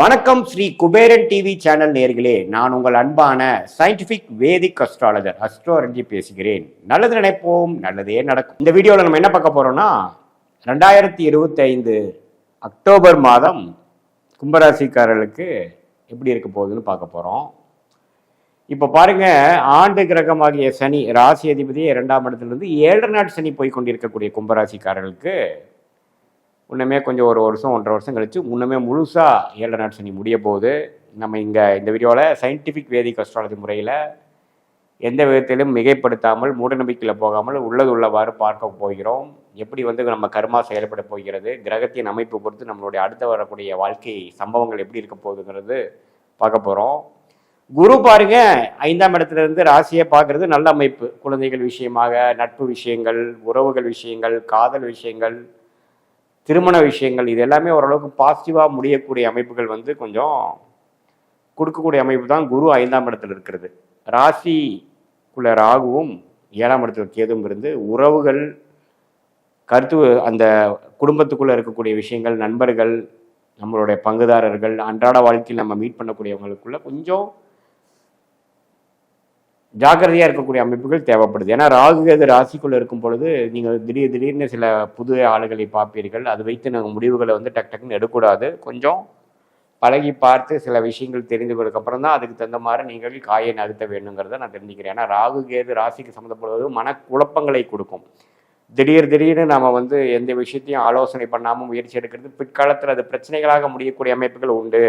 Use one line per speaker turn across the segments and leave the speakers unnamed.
வணக்கம் Sri Kuberan TV channel நேயர்களே, நான் உங்கள் அன்பான சயின்டிபிக் வேதிக் அஸ்ட்ராலஜர் அஸ்ட்ரோரஞ்சி பேசுகிறேன். நல்லது நினைப்போம், நல்லதே நடக்கும். இந்த வீடியோவில் நம்ம என்ன பார்க்க போறோம்னா 2025 அக்டோபர் மாதம் கும்பராசிக்காரர்களுக்கு எப்படி இருக்க போகுதுன்னு பார்க்க போறோம். இப்போ பாருங்க, ஆண்டு கிரகமாகிய சனி ராசி அதிபதி 2ஆம் இடத்திலிருந்து 7 நாட் சனி போய் கொண்டிருக்கக்கூடிய கும்பராசிக்காரர்களுக்கு இன்னுமே கொஞ்சம் ஒரு வருஷம் 1.5 வருஷம் கழிச்சு முன்னமே முழுசாக 7 நாட் சனி முடிய போகுது. நம்ம இந்த வீடியோவில் சயின்டிஃபிக் வேதிக் அஸ்ட்ராலஜி முறையில் எந்த விதத்திலும் மிகைப்படுத்தாமல் மூடநம்பிக்கையில் போகாமல் உள்ளது உள்ளவாறு பார்க்க போகிறோம். எப்படி நம்ம கர்மா செயல்பட போகிறது, கிரகத்தின் அமைப்பு பொறுத்து நம்மளுடைய அடுத்த வரக்கூடிய வாழ்க்கை சம்பவங்கள் எப்படி இருக்க போகுதுங்கிறது பார்க்க போகிறோம். குரு பாருங்க 5ஆம் இடத்துல இருந்து ராசியை பார்க்கறது நல்ல அமைப்பு. குழந்தைகள் விஷயமாக, நட்பு விஷயங்கள், உறவுகள் விஷயங்கள், காதல் விஷயங்கள், திருமண விஷயங்கள், இது எல்லாமே ஓரளவுக்கு பாசிட்டிவாக முடியக்கூடிய அமைப்புகள் கொஞ்சம் கொடுக்கக்கூடிய அமைப்பு தான் குரு 5ஆம் இடத்துல இருக்கிறது. ராசிக்குள்ள ராகுவும் 7ஆம் இடத்துல கேதுவும் இருந்து உறவுகள், கருத்து, அந்த குடும்பத்துக்குள்ளே இருக்கக்கூடிய விஷயங்கள், நண்பர்கள், நம்மளுடைய பங்குதாரர்கள், அன்றாட வாழ்க்கையில் நம்ம மீட் பண்ணக்கூடியவங்களுக்குள்ள கொஞ்சம் ஜாக்கிரதையாக இருக்கக்கூடிய அமைப்புகள் தேவைப்படுது. ஏன்னா ராகு கேது ராசிக்குள்ளே இருக்கும் பொழுது நீங்கள் திடீர்னு சில புது ஆளுகளை பார்ப்பீர்கள். அது வைத்து நாங்கள் முடிவுகளை டக்குன்னு எடுக்கக்கூடாது. கொஞ்சம் பழகி பார்த்து சில விஷயங்கள் தெரிந்து கொண்டதுக்கப்புறம் தான் அதுக்கு தகுந்த மாதிரி நீங்கள் காயை நகர்த்த வேணுங்கிறத நான் தெரிஞ்சுக்கிறேன். ஏன்னா ராகு கேது ராசிக்கு சம்மந்தப்படுவது மனக்குழப்பங்களை கொடுக்கும். திடீர்னு நம்ம எந்த விஷயத்தையும் ஆலோசனை பண்ணாமல் முயற்சி எடுக்கிறது பிற்காலத்தில் அது பிரச்சனைகளாக முடியக்கூடிய அமைப்புகள் உண்டு.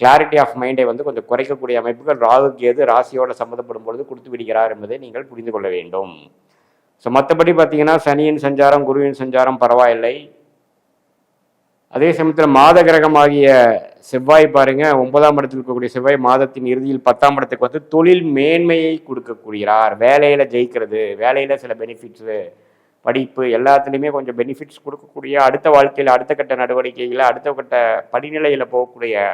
கிளாரிட்டி ஆஃப் மைண்டை கொஞ்சம் குறைக்கக்கூடிய அமைப்புகள் ராகு கேது ராசியோட சம்மந்தப்படும் பொழுது கொடுத்து விடுகிறார் என்பதை நீங்கள் புரிந்து கொள்ள வேண்டும். ஸோ மற்றபடி பார்த்தீங்கன்னா சனியின் சஞ்சாரம், குருவின் சஞ்சாரம் பரவாயில்லை. அதே சமயத்தில் மாத கிரகமாகிய செவ்வாய் பாருங்க, 9ஆம் இடத்தில் இருக்கக்கூடிய செவ்வாய் மாதத்தின் இறுதியில் 10ஆம் இடத்துக்கு தொழில் மேன்மையை கொடுக்கக்கூடியார். வேலையில ஜெயிக்கிறது, வேலையில சில பெனிஃபிட்ஸு, படிப்பு எல்லாத்துலேயுமே கொஞ்சம் பெனிஃபிட்ஸ் கொடுக்கக்கூடிய, அடுத்த வாழ்க்கையில் அடுத்த கட்ட நடவடிக்கைகளை அடுத்த கட்ட படிநிலையில் போகக்கூடிய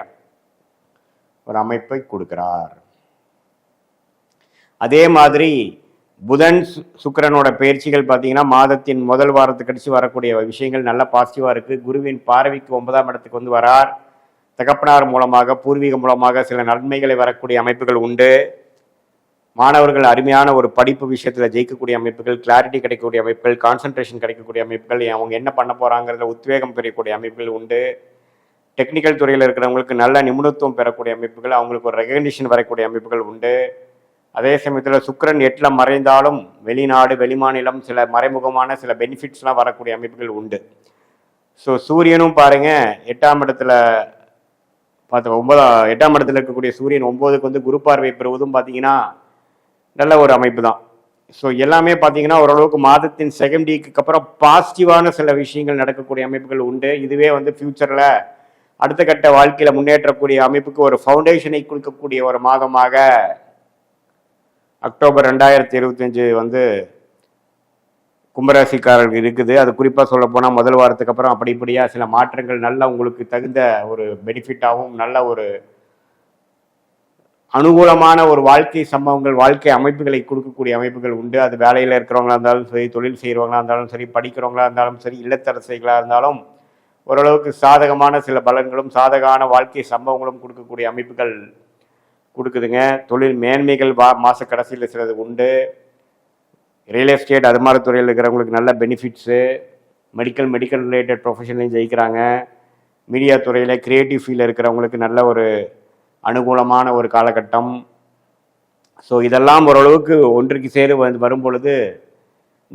ஒரு அமைப்பை கொடுக்கிறார். அதே மாதிரி புதன் சுக்கிரனோட பயிற்சிகள் பார்த்தீங்கன்னா மாதத்தின் முதல் வாரத்துக்கு கழிச்சு வரக்கூடிய விஷயங்கள் நல்ல பாசிட்டிவாக இருக்குது. குருவின் பார்வைக்கு 9ஆம் இடத்துக்கு வரார். தகப்பனார் மூலமாக, பூர்வீகம் மூலமாக சில நன்மைகளை வரக்கூடிய அமைப்புகள் உண்டு. மாணவர்கள் அருமையான ஒரு படிப்பு விஷயத்தில் ஜெயிக்கக்கூடிய அமைப்புகள், கிளாரிட்டி கிடைக்கக்கூடிய அமைப்புகள், கான்சன்ட்ரேஷன் கிடைக்கக்கூடிய அமைப்புகள், அவங்க என்ன பண்ண போகிறாங்கிறத உத்வேகம் பெறக்கூடிய அமைப்புகள் உண்டு. டெக்னிக்கல் துறையில் இருக்கிறவங்களுக்கு நல்ல நிபுணத்துவம் பெறக்கூடிய அமைப்புகள், அவங்களுக்கு ஒரு ரெகக்னிஷன் வரக்கூடிய அமைப்புகள் உண்டு. அதே சமயத்தில் சுக்கிரன் 8ல் மறைந்தாலும் வெளிநாடு, வெளிமாநிலம், சில மறைமுகமான சில பெனிஃபிட்ஸ்லாம் வரக்கூடிய அமைப்புகள் உண்டு. ஸோ சூரியனும் பாருங்க 8ஆம் இடத்துல பார்த்து 8ஆம் இடத்துல இருக்கக்கூடிய சூரியன் 9க்கு குரு பார்வை பெறுவதும் பார்த்தீங்கன்னா நல்ல ஒரு அமைப்பு தான். ஸோ எல்லாமே பார்த்தீங்கன்னா ஓரளவுக்கு மாதத்தின் செகண்ட் வீக்கு அப்புறம் பாசிட்டிவான சில விஷயங்கள் நடக்கக்கூடிய அமைப்புகள் உண்டு. இதுவே ஃபியூச்சரில் அடுத்த கட்ட வாழ்க்கையில் முன்னேற்றக்கூடிய அமைப்புக்கு ஒரு ஃபவுண்டேஷனை கொடுக்கக்கூடிய ஒரு மாதமாக அக்டோபர் 2025 கும்பராசிக்காரர்கள் இருக்குது. அது குறிப்பாக சொல்ல போனால் முதல் வாரத்துக்கு அப்புறம் அப்படிப்படியாக சில மாற்றங்கள் நல்ல உங்களுக்கு தகுந்த ஒரு பெனிஃபிட்டாகவும் நல்ல ஒரு அனுகூலமான ஒரு வாழ்க்கை சம்பவங்கள், வாழ்க்கை அமைப்புகளை கொடுக்கக்கூடிய அமைப்புகள் உண்டு. அது வேலையில் இருக்கிறவங்களா இருந்தாலும் சரி, தொழில் செய்கிறவங்களா இருந்தாலும் சரி, படிக்கிறவங்களா இருந்தாலும் சரி, இல்லத்தரசிகளாக இருந்தாலும் ஓரளவுக்கு சாதகமான சில பலன்களும் சாதகமான வாழ்க்கை சம்பவங்களும் கொடுக்கக்கூடிய அமைப்புகள் கொடுக்குதுங்க. தொழில் மேன்மைகள் மாத கடைசியில் சிலது உண்டு. ரியல் எஸ்டேட் அது மாதிரி துறையில் இருக்கிறவங்களுக்கு நல்ல பெனிஃபிட்ஸு, மெடிக்கல் ரிலேட்டட் ப்ரொஃபஷன்லையும் ஜெயிக்கிறாங்க. மீடியா துறையில் கிரியேட்டிவ் ஃபீல்டில் இருக்கிறவங்களுக்கு நல்ல ஒரு அனுகூலமான ஒரு காலகட்டம். ஸோ இதெல்லாம் ஓரளவுக்கு ஒன்றுக்கு சேரு வரும் பொழுது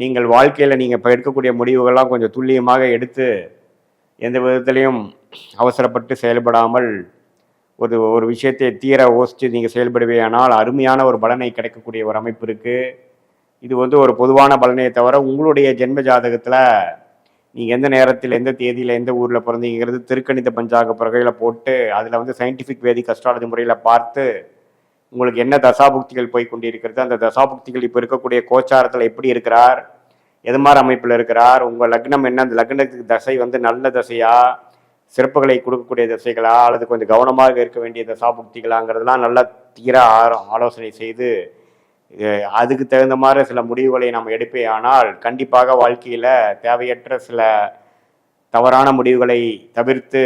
நீங்கள் வாழ்க்கையில் நீங்கள் இப்போ எடுக்கக்கூடிய முடிவுகள்லாம் கொஞ்சம் துல்லியமாக எடுத்து எந்த விதத்திலையும் அவசரப்பட்டு செயல்படாமல் ஒரு விஷயத்தை தீர யோசித்து நீங்கள் செயல்படுவேயானால் அருமையான ஒரு பலனை கிடைக்கக்கூடிய ஒரு அமைப்பு இருக்குது. இது ஒரு பொதுவான பலனை தவிர உங்களுடைய ஜென்ம ஜாதகத்தில் நீங்கள் எந்த நேரத்தில், எந்த தேதியில், எந்த ஊரில் பிறந்தீங்கிறது திருக்கணித பஞ்சாங்க பிறகையில் போட்டு அதில் சயின்டிஃபிக் வேதிக் அஸ்ட்ராலஜி முறையில் பார்த்து உங்களுக்கு என்ன தசாபுக்திகள் போய் கொண்டிருக்கிறது, அந்த தசாபுக்திகள் இப்போ இருக்கக்கூடிய கோச்சாரத்தில் எப்படி இருக்கிறார், எது மாதிரி அமைப்பில் இருக்கிறார், உங்கள் லக்னம் என்ன, அந்த லக்னத்துக்கு தசை நல்ல தசையா, சிறப்புகளை கொடுக்கக்கூடிய தசைகளா, அல்லது கொஞ்சம் கவனமாக இருக்க வேண்டிய தசாபுக்திகளாங்கிறதுலாம் நல்லா தீர ஆலோசனை செய்து அதுக்கு தகுந்த மாதிரி சில முடிவுகளை நம்ம எடுப்பே ஆனால் கண்டிப்பாக வாழ்க்கையில் தேவையற்ற சில தவறான முடிவுகளை தவிர்த்து,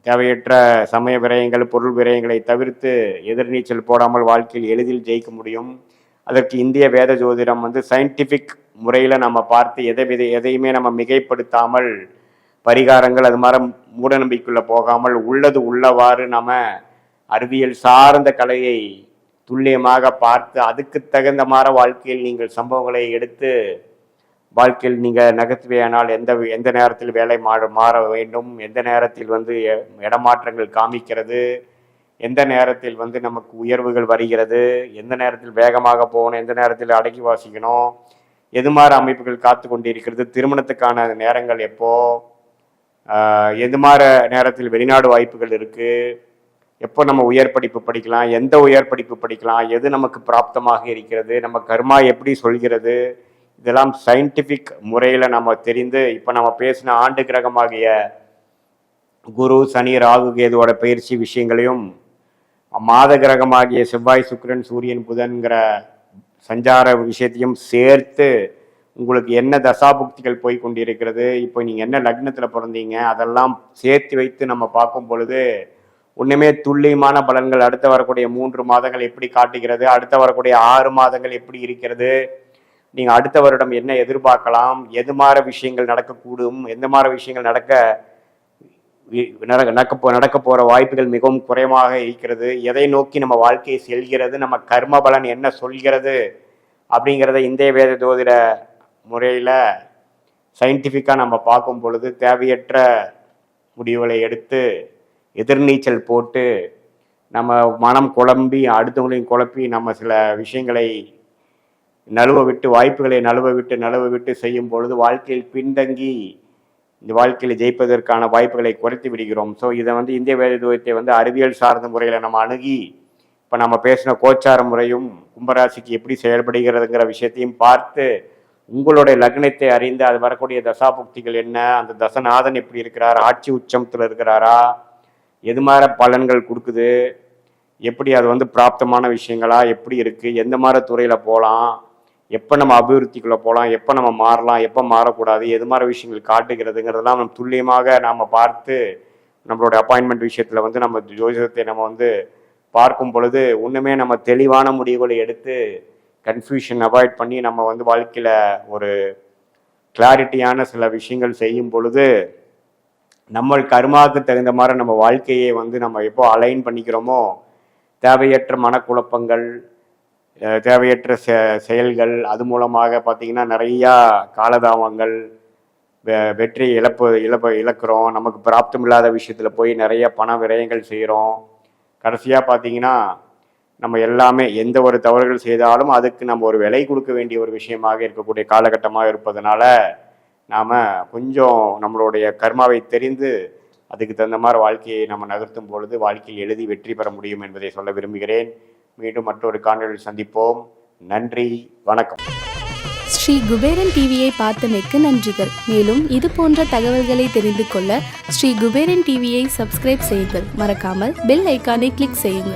தேவையற்ற சமய விரயங்கள், பொருள் விரயங்களை தவிர்த்து எதிர்நீச்சல் போடாமல் வாழ்க்கையில் எளிதில் ஜெயிக்க முடியும். அதற்கு இந்திய வேத ஜோதிடம் சயின்டிஃபிக் முறையில் நம்ம பார்த்து எதையுமே நம்ம மிகைப்படுத்தாமல், பரிகாரங்கள் அது மாதிரி மூட நம்பிக்கைக்குள்ளே போகாமல், உள்ளது உள்ளவாறு நம்ம அறிவியல் சார்ந்த கலையை துல்லியமாக பார்த்து அதுக்கு தகுந்த மாதிரி வாழ்க்கையில் நீங்கள் சம்பவங்களை எடுத்து வாழ்க்கையில் நீங்கள் நகர்த்துவையானால் எந்த நேரத்தில் வேலை மாற வேண்டும், எந்த நேரத்தில் இடமாற்றங்கள் காமிக்கிறது, எந்த நேரத்தில் நமக்கு உயர்வுகள் வருகிறது, எந்த நேரத்தில் வேகமாக போகணும், எந்த நேரத்தில் அடக்கி வாசிக்கணும், எது மாதிரி அமைப்புகள் காத்து கொண்டிருக்கிறது, திருமணத்துக்கான நேரங்கள் எப்போ, எது மாதிரி நேரத்தில் வெளிநாடு வாய்ப்புகள் இருக்குது, எப்போ நம்ம உயர் படிப்பு படிக்கலாம், எந்த உயர் படிப்பு படிக்கலாம், எது நமக்கு பிராப்தமாக இருக்கிறது, நம்ம கர்மா எப்படி சொல்கிறது, இதெல்லாம் சயின்டிஃபிக் முறையில் நம்ம தெரிந்து இப்போ நம்ம பேசின ஆண்டு கிரகமாகிய குரு, சனி, ராகு, கேதுவோட பயிற்சி விஷயங்களையும், மாத கிரகமாகிய செவ்வாய், சுக்கிரன், சூரியன், புதன்கிற சஞ்சார விஷயத்தையும் சேர்த்து உங்களுக்கு என்ன தசாபுக்திகள் போய் கொண்டிருக்கிறது, இப்போ நீங்கள் என்ன லக்னத்தில் பிறந்தீங்க, அதெல்லாம் சேர்த்து வைத்து நம்ம பார்க்கும் பொழுது ஒன்றுமே துல்லியமான பலன்கள் அடுத்த வரக்கூடிய 3 மாதங்கள் எப்படி காட்டுகிறது, அடுத்த வரக்கூடிய 6 மாதங்கள் எப்படி இருக்கிறது, நீங்கள் அடுத்த வருடம் என்ன எதிர்பார்க்கலாம், எது மாதிரி விஷயங்கள் நடக்கக்கூடும், எந்த மாதிரி விஷயங்கள் நடக்க போகிற வாய்ப்புகள் மிகவும் குறைவாக இருக்கிறது, எதை நோக்கி நம்ம வாழ்க்கையை செல்கிறது, நம்ம கர்ம பலன் என்ன சொல்கிறது அப்படிங்கிறத இந்திய வேத ஜோதிட முறையில் சயின்டிஃபிக்காக நம்ம பார்க்கும் பொழுது தேவையற்ற முடிவுகளை எடுத்து எதிர்நீச்சல் போட்டு நம்ம மனம் குழம்பி அடுத்தவங்களையும் குழப்பி நம்ம சில விஷயங்களை வாய்ப்புகளை நழுவ விட்டு செய்யும் பொழுது வாழ்க்கையில் பின்தங்கி இந்த வாழ்க்கையில் ஜெயிப்பதற்கான வாய்ப்புகளை குறைத்து விடுகிறோம். ஸோ இதை இந்திய வேத ஜோதிடத்தை அறிவியல் சார்ந்த முறையில் நம்ம அணுகி இப்போ நம்ம பேசின கோச்சார முறையும் கும்பராசிக்கு எப்படி செயல்படுகிறதுங்கிற விஷயத்தையும் பார்த்து உங்களுடைய லக்னத்தை அறிந்து அது வரக்கூடிய தசாபுக்திகள் என்ன, அந்த தசநாதன் எப்படி இருக்கிறார், ஆட்சி உச்சத்தில் இருக்கிறாரா, எது மாதிரி பலன்கள் கொடுக்குது, எப்படி அது பிராப்தமான விஷயங்களா எப்படி இருக்குது, எந்த மாதிரி துறையில் போகலாம், எப்போ நம்ம அபிவிருத்திக்குள்ளே போகலாம், எப்போ நம்ம மாறலாம், எப்போ மாறக்கூடாது, எது மாதிரி விஷயங்கள் காட்டுகிறதுங்கிறதெல்லாம் நம்ம துல்லியமாக நாம் பார்த்து நம்மளோட அப்பாயின்மெண்ட் விஷயத்தில் நம்ம ஜோதிடத்தை நம்ம பார்க்கும் பொழுது ஒன்றுமே நம்ம தெளிவான முடிவுகளை எடுத்து கன்ஃபியூஷன் அவாய்ட் பண்ணி நம்ம வாழ்க்கையில் ஒரு கிளாரிட்டியான சில விஷயங்கள் செய்யும் பொழுது நம்ம கர்மாவுக்கு தகுந்த மாதிரி நம்ம வாழ்க்கையை நம்ம எப்போ அலைன் பண்ணிக்கிறோமோ தேவையற்ற மனக்குழப்பங்கள், தேவையற்ற செயல்கள், அது மூலமாக பார்த்திங்கன்னா நிறையா காலதாமங்கள், வெற்றி இழக்கிறோம், நமக்கு பிராப்தம் இல்லாத விஷயத்தில் போய் நிறைய பண விரயங்கள் செய்கிறோம். கடைசியாக பார்த்திங்கன்னா நம்ம எல்லாமே எந்த ஒரு தவறுகள் செய்தாலும் அதுக்கு நம்ம ஒரு விலை கொடுக்க வேண்டிய ஒரு விஷயமாக இருக்கக்கூடிய காலகட்டமாக இருப்பதனால நாம் கொஞ்சம் நம்மளுடைய கர்மாவை தெரிந்து அதுக்கு தகுந்த மாதிரி வாழ்க்கையை நம்ம நகர்த்தும் பொழுது வாழ்க்கையில் எழுதி வெற்றி பெற முடியும் என்பதை சொல்ல விரும்புகிறேன். மீண்டும் மற்றொரு காணொளியில் சந்திப்போம். நன்றி, வணக்கம்.
ஸ்ரீ குபேரன் டிவியை பார்த்தமைக்கு நன்றிகள். மேலும் இது போன்ற தகவல்களை தெரிந்து கொள்ள ஸ்ரீ குபேரன் டிவியை சப்ஸ்கிரைப் செய்யுங்கள். மறக்காமல் பெல் ஐக்கானை கிளிக் செய்யுங்கள்.